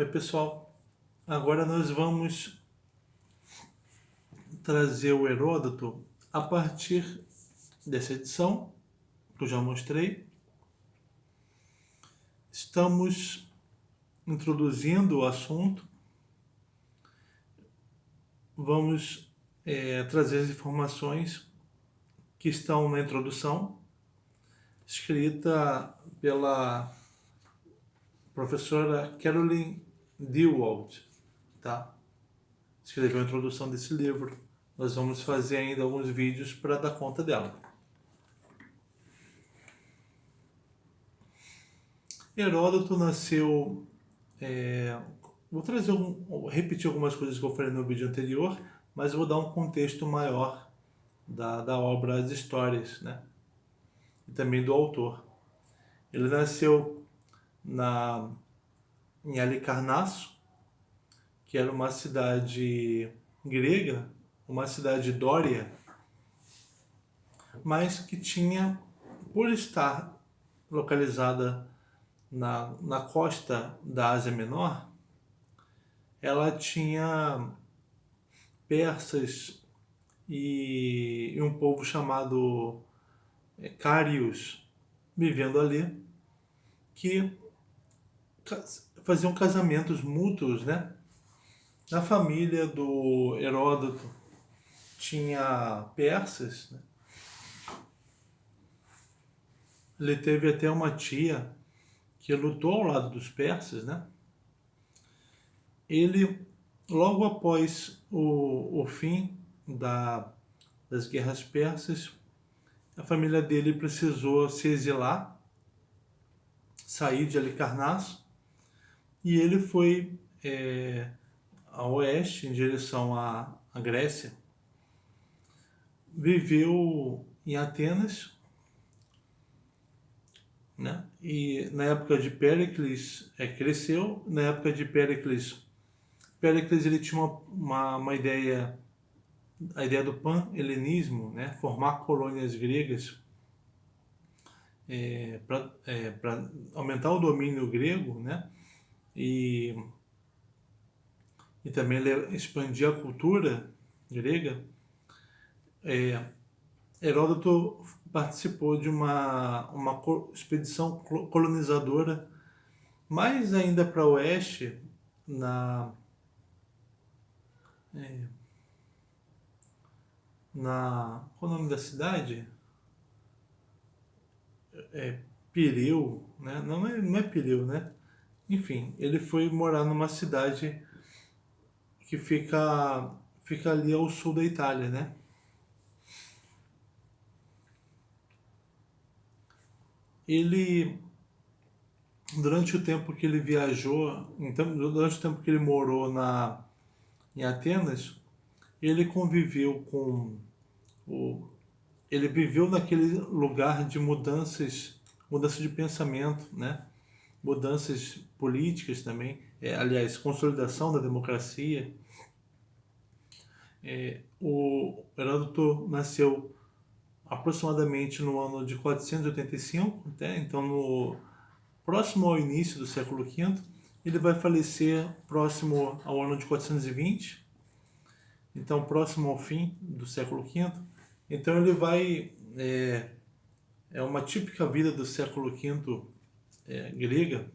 Oi, pessoal. Agora nós vamos trazer o Heródoto a partir dessa edição que eu já mostrei. Estamos introduzindo o assunto. Vamos trazer as informações que estão na introdução, escrita pela professora Caroline Dewald, tá? Escreveu a introdução desse livro. Nós vamos fazer ainda alguns vídeos para dar conta dela. Heródoto nasceu... vou repetir algumas coisas que eu falei no vídeo anterior, mas vou dar um contexto maior da obra, as histórias, né? E também do autor. Ele nasceu em Halicarnasso, que era uma cidade grega, uma cidade dória, mas que tinha, por estar localizada na costa da Ásia Menor, ela tinha persas e um povo chamado cários vivendo ali, que faziam casamentos mútuos, né? Na família do Heródoto tinha persas, né? Ele teve até uma tia que lutou ao lado dos persas, né? Ele, logo após o fim das guerras persas, a família dele precisou se exilar, sair de Halicarnasso, e ele foi a oeste, em direção à Grécia. Viveu em Atenas, né? E na época de Péricles cresceu. Na época de Péricles ele tinha uma ideia, a ideia do pan-helenismo, né? Formar colônias gregas para aumentar o domínio grego, né? E também expandir a cultura grega. Heródoto participou de uma expedição colonizadora, mais ainda para o oeste, qual é o nome da cidade? Pireu, né? Não é Pireu, né? Enfim, ele foi morar numa cidade que fica ali ao sul da Itália, né? Ele, durante o tempo que ele viajou, então, durante o tempo que ele morou em Atenas, ele conviveu ele viveu naquele lugar de mudança de pensamento, né? Mudanças políticas também, aliás, consolidação da democracia. O Heródoto nasceu aproximadamente no ano de 485, né? Então próximo ao início do século V. Ele vai falecer próximo ao ano de 420, então próximo ao fim do século V. Então ele vai... É uma típica vida do século V grega.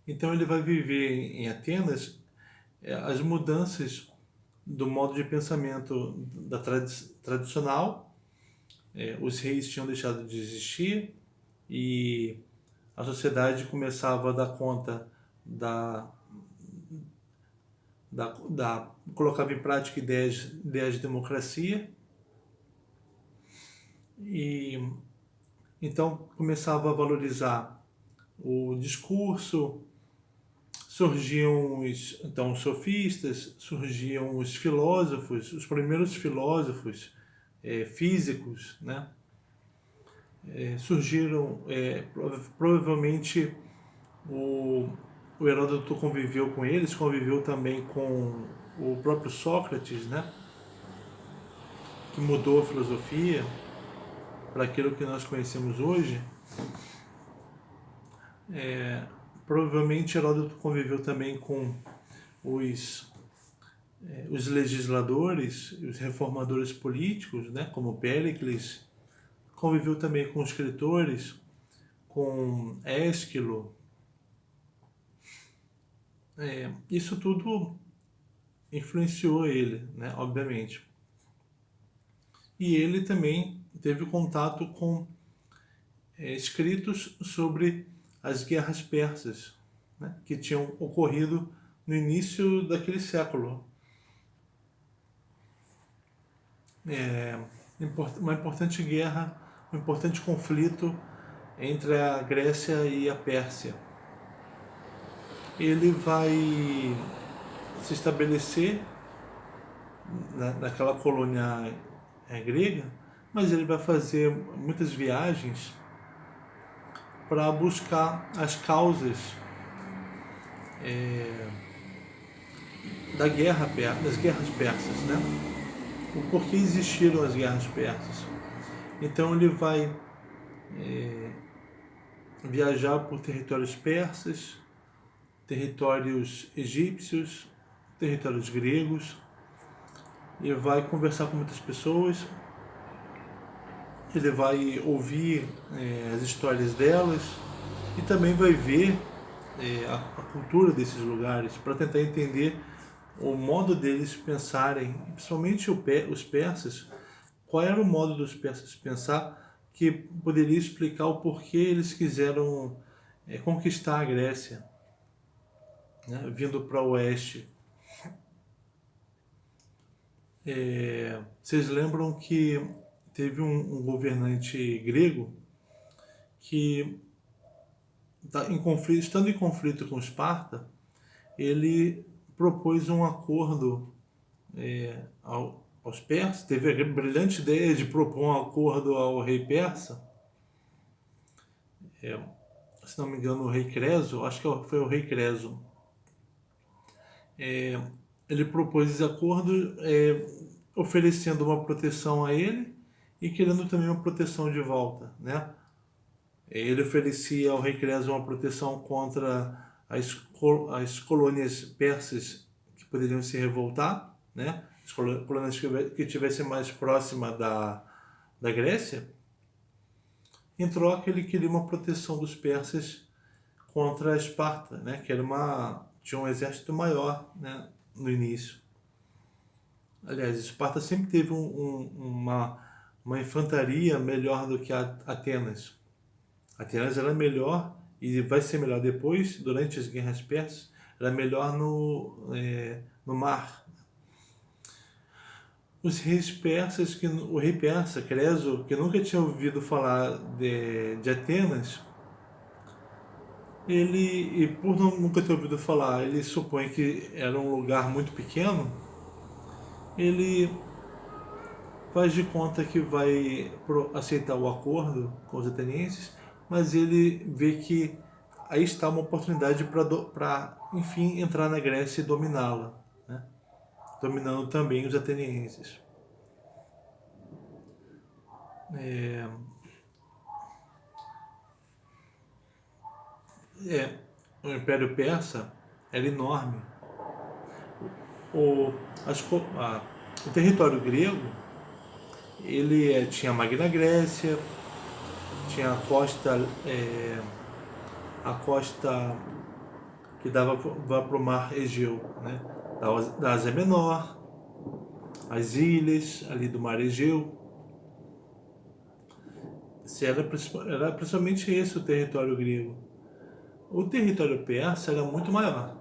Então ele vai viver em Atenas as mudanças do modo de pensamento tradicional. Os reis tinham deixado de existir e a sociedade começava a dar conta colocava em prática ideias de democracia, e então começava a valorizar o discurso. Surgiam os sofistas, surgiam os filósofos, os primeiros filósofos físicos, né? Surgiram, provavelmente o Heródoto conviveu com eles, conviveu também com o próprio Sócrates, né? Que mudou a filosofia para aquilo que nós conhecemos hoje. Provavelmente Heródoto conviveu também com os legisladores, os reformadores políticos, né, como Péricles, conviveu também com escritores, com Ésquilo. Isso tudo influenciou ele, né, obviamente. E ele também teve contato com escritos sobre as guerras persas, né, que tinham ocorrido no início daquele século. Uma importante guerra, um importante conflito entre a Grécia e a Pérsia. Ele vai se estabelecer naquela colônia grega, mas ele vai fazer muitas viagens para buscar as causas das guerras persas, né? O porquê existiram as guerras persas. Então ele vai viajar por territórios persas, territórios egípcios, territórios gregos, e vai conversar com muitas pessoas. Ele vai ouvir as histórias delas e também vai ver a cultura desses lugares para tentar entender o modo deles pensarem, principalmente os persas. Qual era o modo dos persas pensar que poderia explicar o porquê eles quiseram conquistar a Grécia, né, vindo para o oeste. Vocês lembram que teve um governante grego que, estando em conflito com Esparta, ele propôs um acordo aos persas, teve a brilhante ideia de propor um acordo ao rei persa, se não me engano o rei Creso, acho que foi o rei Creso. Ele propôs esse acordo oferecendo uma proteção a ele e querendo também uma proteção de volta, né? Ele oferecia ao rei Creso uma proteção contra as colônias persas que poderiam se revoltar, né? As colônias que estivessem mais próximas da Grécia. Em troca, ele queria uma proteção dos persas contra a Esparta, né? Que tinha um exército maior, né, no início. Aliás, Esparta sempre teve uma infantaria melhor do que a Atenas. Atenas era melhor, e vai ser melhor depois, durante as guerras persas, era melhor no mar. Os reis persas, o rei persa, Creso, que nunca tinha ouvido falar de Atenas, e por nunca ter ouvido falar, ele supõe que era um lugar muito pequeno, ele faz de conta que vai aceitar o acordo com os atenienses, mas ele vê que aí está uma oportunidade para enfim, entrar na Grécia e dominá-la, né? Dominando também os atenienses. O Império Persa era enorme. O território grego, ele tinha a Magna Grécia, tinha a costa que dava para o mar Egeu, né? Da Ásia Menor, as ilhas ali do mar Egeu. Era principalmente esse o território grego. O território persa era muito maior,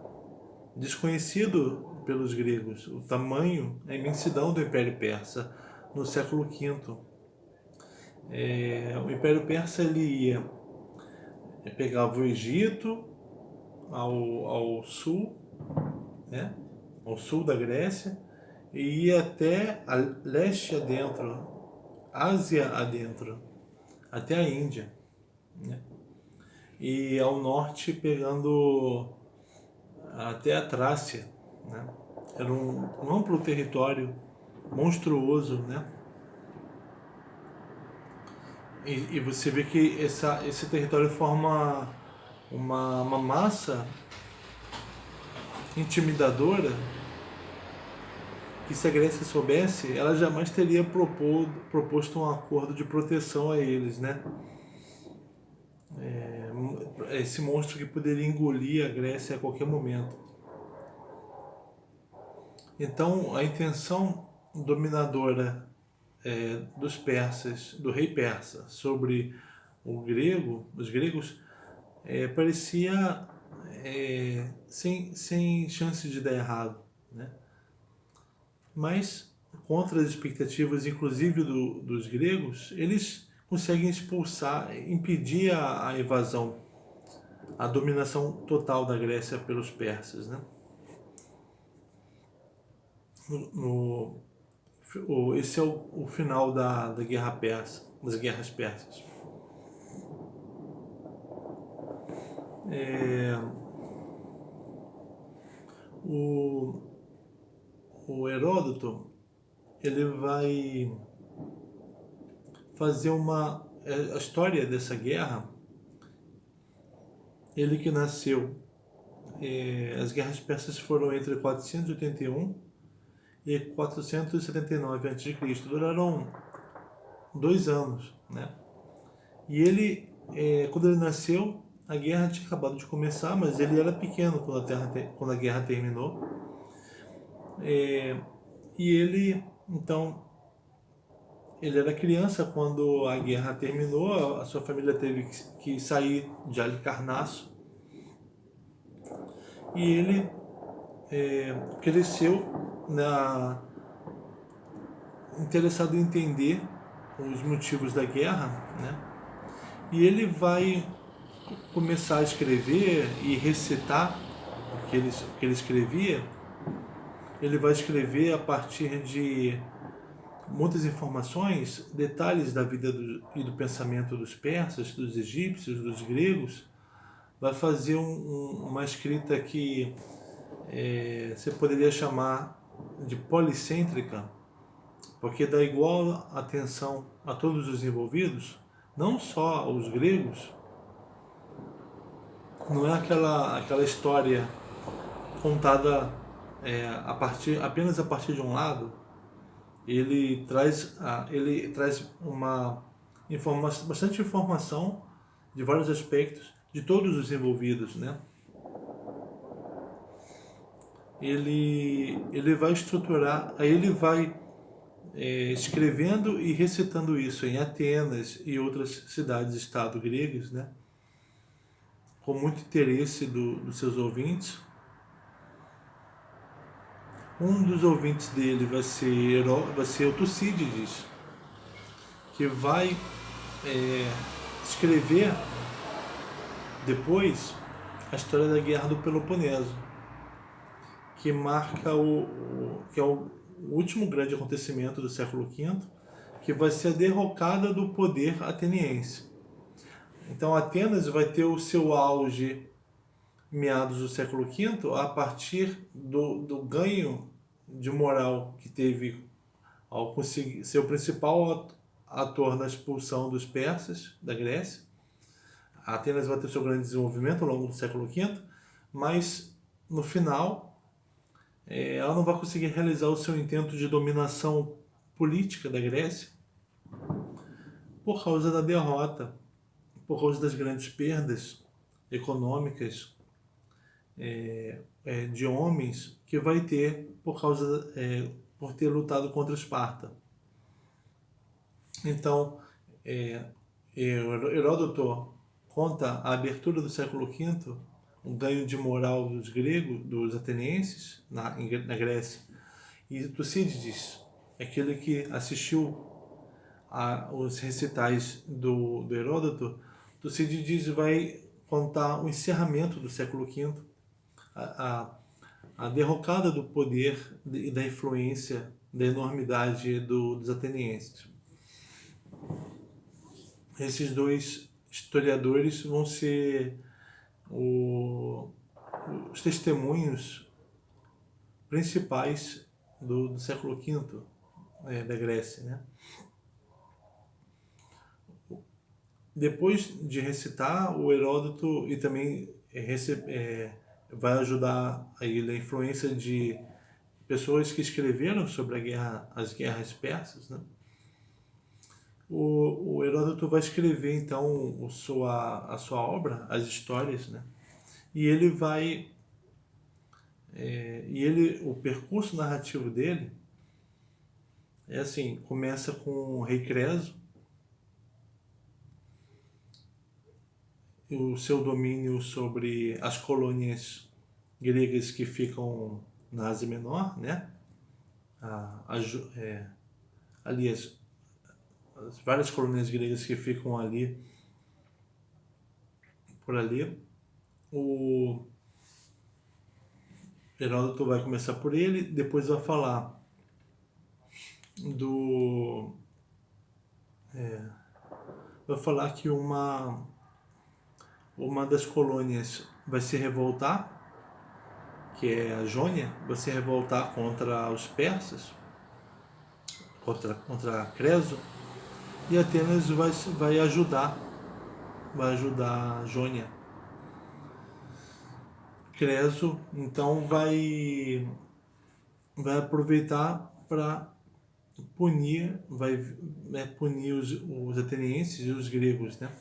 desconhecido pelos gregos, o tamanho, a imensidão do Império Persa no século V. O Império Persa ele pegava o Egito ao sul, né, ao sul da Grécia, e ia até a leste adentro, Ásia adentro, até a Índia, né? E ao norte pegando até a Trácia, né? Era um amplo território monstruoso, né? E você vê que esse território forma uma massa intimidadora que, se a Grécia soubesse, ela jamais teria proposto um acordo de proteção a eles, né? Esse monstro que poderia engolir a Grécia a qualquer momento. Então, a intenção dominadora dos persas, do rei persa, sobre os gregos, parecia sem chance de dar errado, né? Mas, contra as expectativas, inclusive dos gregos, eles conseguem expulsar, impedir a invasão, a dominação total da Grécia pelos persas, né? Esse é o final da guerra persa, das guerras persas. O Heródoto, ele vai fazer a história dessa guerra. Ele que nasceu, as guerras persas foram entre 481 e 479 a.C., duraram 2 anos, né? E ele, quando ele nasceu, a guerra tinha acabado de começar, mas ele era pequeno quando a guerra terminou. E ele, então, ele era criança quando a guerra terminou, a sua família teve que sair de Halicarnasso. E ele cresceu interessado em entender os motivos da guerra, né? E ele vai começar a escrever e recitar o que ele escrevia. Ele vai escrever a partir de muitas informações, detalhes da vida e do pensamento dos persas, dos egípcios, dos gregos. Vai fazer uma escrita que você poderia chamar de policêntrica, porque dá igual atenção a todos os envolvidos, não só aos gregos. Não é aquela história contada apenas a partir de um lado. Ele traz bastante informação de vários aspectos de todos os envolvidos, né? Ele vai estruturar, aí ele vai escrevendo e recitando isso em Atenas e outras cidades-estado gregas, né? Com muito interesse dos seus ouvintes. Um dos ouvintes dele vai ser o Tucídides, que vai escrever depois a história da Guerra do Peloponeso, que marca que é o último grande acontecimento do século V, que vai ser a derrocada do poder ateniense. Então, Atenas vai ter o seu auge meados do século V a partir do ganho de moral que teve ao conseguir ser o principal ator na expulsão dos persas da Grécia. A Atenas vai ter seu grande desenvolvimento ao longo do século V, mas no final ela não vai conseguir realizar o seu intento de dominação política da Grécia por causa da derrota, por causa das grandes perdas econômicas de homens que vai ter por ter lutado contra Esparta. Então, Heródoto conta a abertura do século V, o ganho de moral dos gregos, dos atenienses na Grécia. E Tucídides, aquele que assistiu os recitais do Heródoto, Tucídides vai contar o encerramento do século V, a derrocada do poder e da influência, da enormidade dos atenienses. Esses dois historiadores vão ser os testemunhos principais do século V da Grécia, né? depois de recitar, o Heródoto e também vai ajudar aí a influência de pessoas que escreveram sobre as guerras persas, né? O Heródoto vai escrever então a sua obra, as histórias, né? E ele vai o percurso narrativo dele é assim, começa com o rei Creso, o seu domínio sobre as colônias gregas que ficam na Ásia Menor, né? A, a, ali as várias colônias gregas que ficam ali, por ali. O Heródoto vai começar por ele, depois vai falar do... vai falar que uma das colônias vai se revoltar, que é a Jônia, vai se revoltar contra os persas, contra Creso, e Atenas vai ajudar a Jônia. Creso então vai aproveitar para punir os atenienses e os gregos, né?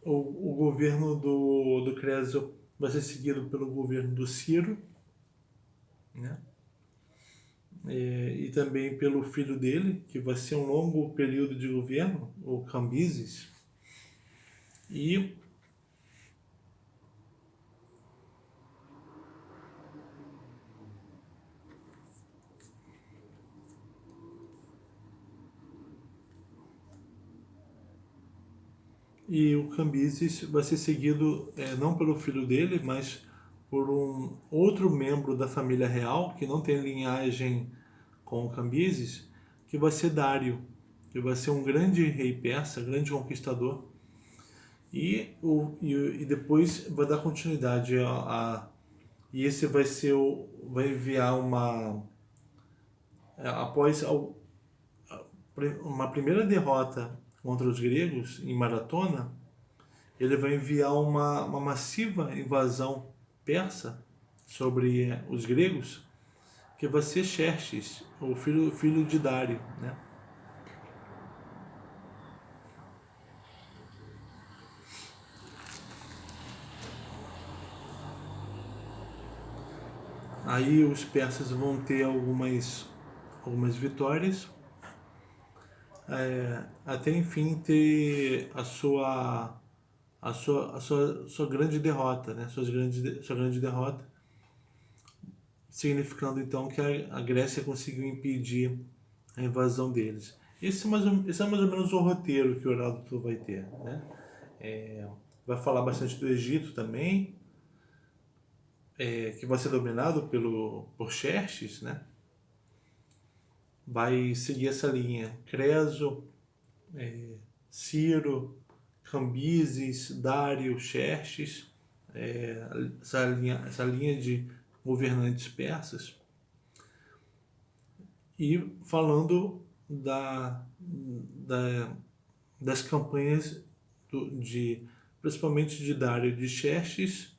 O governo do Creso vai ser seguido pelo governo do Ciro, né? E também pelo filho dele, que vai ser um longo período de governo, o Cambises. E o Cambises vai ser seguido não pelo filho dele, mas por um outro membro da família real, que não tem linhagem com o Cambises, que vai ser Dário, que vai ser um grande rei persa, grande conquistador. E depois vai dar continuidade e esse vai enviar após uma primeira derrota contra os gregos em Maratona, ele vai enviar uma massiva invasão persa sobre os gregos, que vai ser Xerxes, o filho de Dário, né? Aí os persas vão ter algumas vitórias, até enfim ter sua grande derrota, né? Sua grande derrota, significando então que a Grécia conseguiu impedir a invasão deles. Esse é mais ou menos o roteiro que o Heródoto vai ter, né? Vai falar bastante do Egito também, que vai ser dominado por Xerxes, né? Vai seguir essa linha. Creso, Ciro, Cambises, Dário, Xerxes, essa linha de governantes persas. E falando das campanhas principalmente de Dário e de Xerxes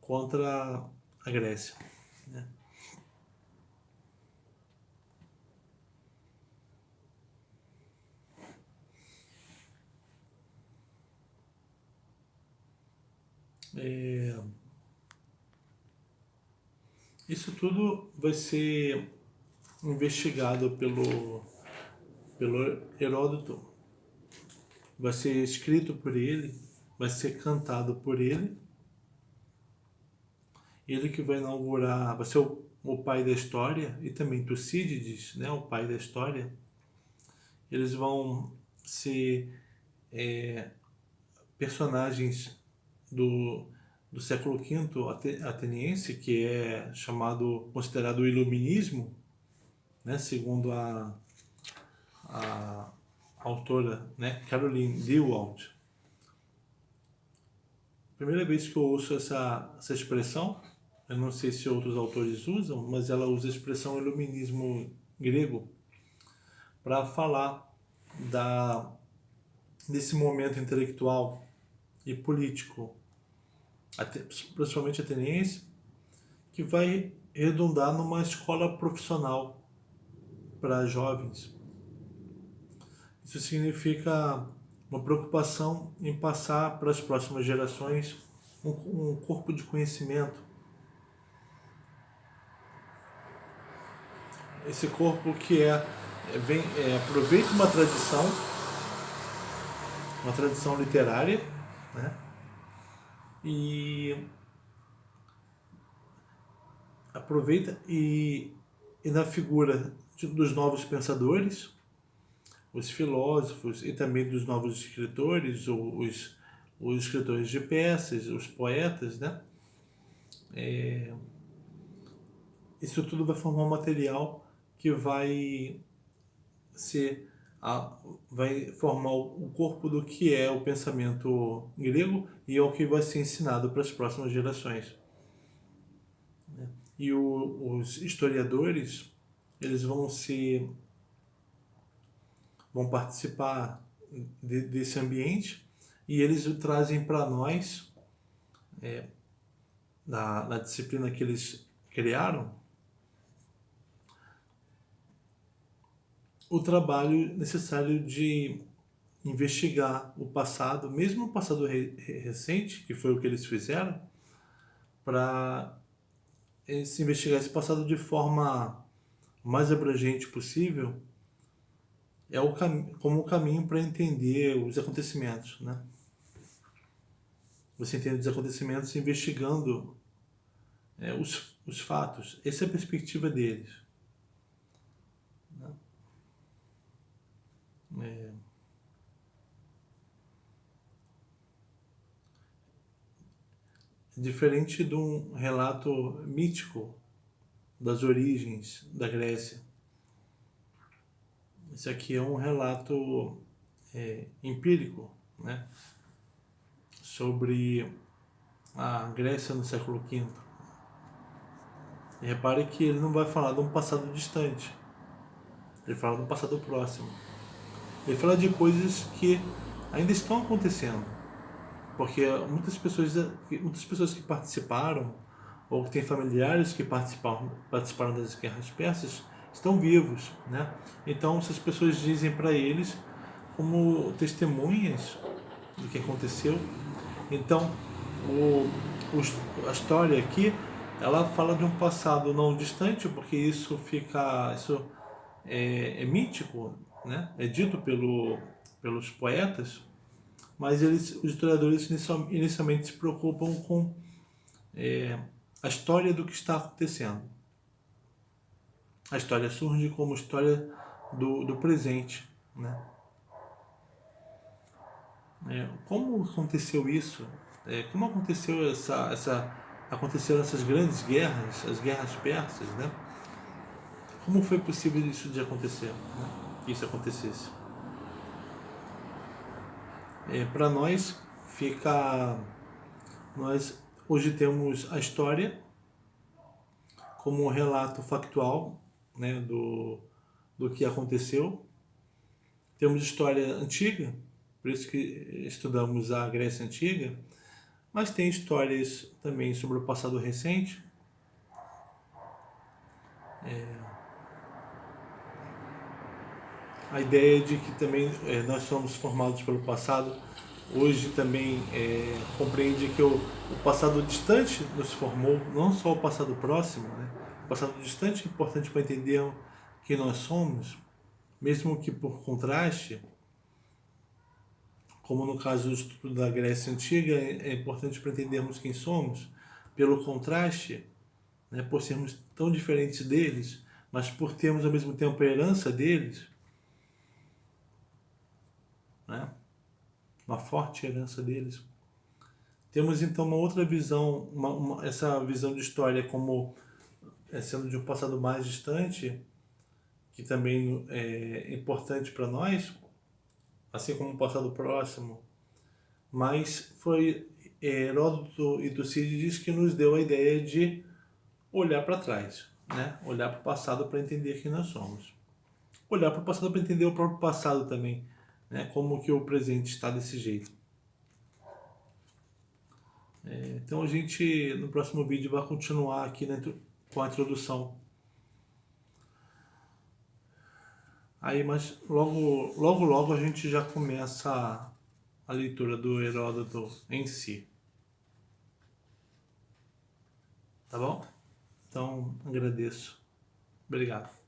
contra a Grécia, né? Isso tudo vai ser investigado pelo Heródoto, vai ser escrito por ele, vai ser cantado por ele. Ele que vai inaugurar, vai ser o pai da história, e também Tucídides, né, o pai da história. Eles vão ser personagens do século V ateniense, que é considerado o iluminismo, né, segundo a autora, né, Caroline Dewald. Primeira vez que eu ouço essa expressão, eu não sei se outros autores usam, mas ela usa a expressão iluminismo grego para falar desse momento intelectual e político, principalmente ateniense, que vai redundar numa escola profissional para jovens. Isso significa uma preocupação em passar para as próximas gerações um corpo de conhecimento. Esse corpo que aproveita uma tradição literária, né? E aproveita e na figura dos novos pensadores, os filósofos e também dos novos escritores, os escritores de peças, os poetas, né? Isso tudo vai formar um material que vai formar o corpo do que é o pensamento grego e é o que vai ser ensinado para as próximas gerações. E os historiadores, eles vão participar desse ambiente e eles trazem para nós, na disciplina que eles criaram, o trabalho necessário de investigar o passado, mesmo o passado recente, que foi o que eles fizeram, para investigar esse passado de forma mais abrangente possível, como o caminho para entender os acontecimentos, né? Você entende os acontecimentos investigando os fatos. Essa é a perspectiva deles. Diferente de um relato mítico das origens da Grécia. Esse aqui é um relato empírico, né, sobre a Grécia no século V. E repare que ele não vai falar de um passado distante, ele fala de um passado próximo. Ele fala de coisas que ainda estão acontecendo, porque muitas pessoas que participaram ou que têm familiares que participaram das guerras persas estão vivos, né? Então essas pessoas dizem para eles como testemunhas do que aconteceu. Então a história aqui, ela fala de um passado não distante, porque isso é mítico, né? É dito pelos poetas, mas os historiadores inicialmente se preocupam com a história do que está acontecendo. A história surge como história do presente, né? Como aconteceu isso? Como aconteceu aconteceram essas grandes guerras, as guerras persas, né? Como foi possível isso de acontecer, né? Que isso acontecesse? Para nós nós hoje temos a história como um relato factual, né, do que aconteceu. Temos história antiga, por isso que estudamos a Grécia Antiga, mas tem histórias também sobre o passado recente. A ideia de que também nós somos formados pelo passado, hoje também compreende que o passado distante nos formou, não só o passado próximo, né? O passado distante é importante para entender quem nós somos, mesmo que por contraste, como no caso do estudo da Grécia Antiga, é importante para entendermos quem somos, pelo contraste, né, por sermos tão diferentes deles, mas por termos ao mesmo tempo a herança deles, né, uma forte herança deles. Temos então uma outra visão, essa visão de história como sendo de um passado mais distante, que também é importante para nós, assim como o passado próximo, mas foi Heródoto e Tucídides que nos deu a ideia de olhar para trás, né? Olhar para o passado para entender quem nós somos. Olhar para o passado para entender o próprio passado também, né, como que o presente está desse jeito. Então a gente, no próximo vídeo, vai continuar aqui com a introdução. Aí, mas logo a gente já começa a leitura do Heródoto em si. Tá bom? Então, agradeço. Obrigado.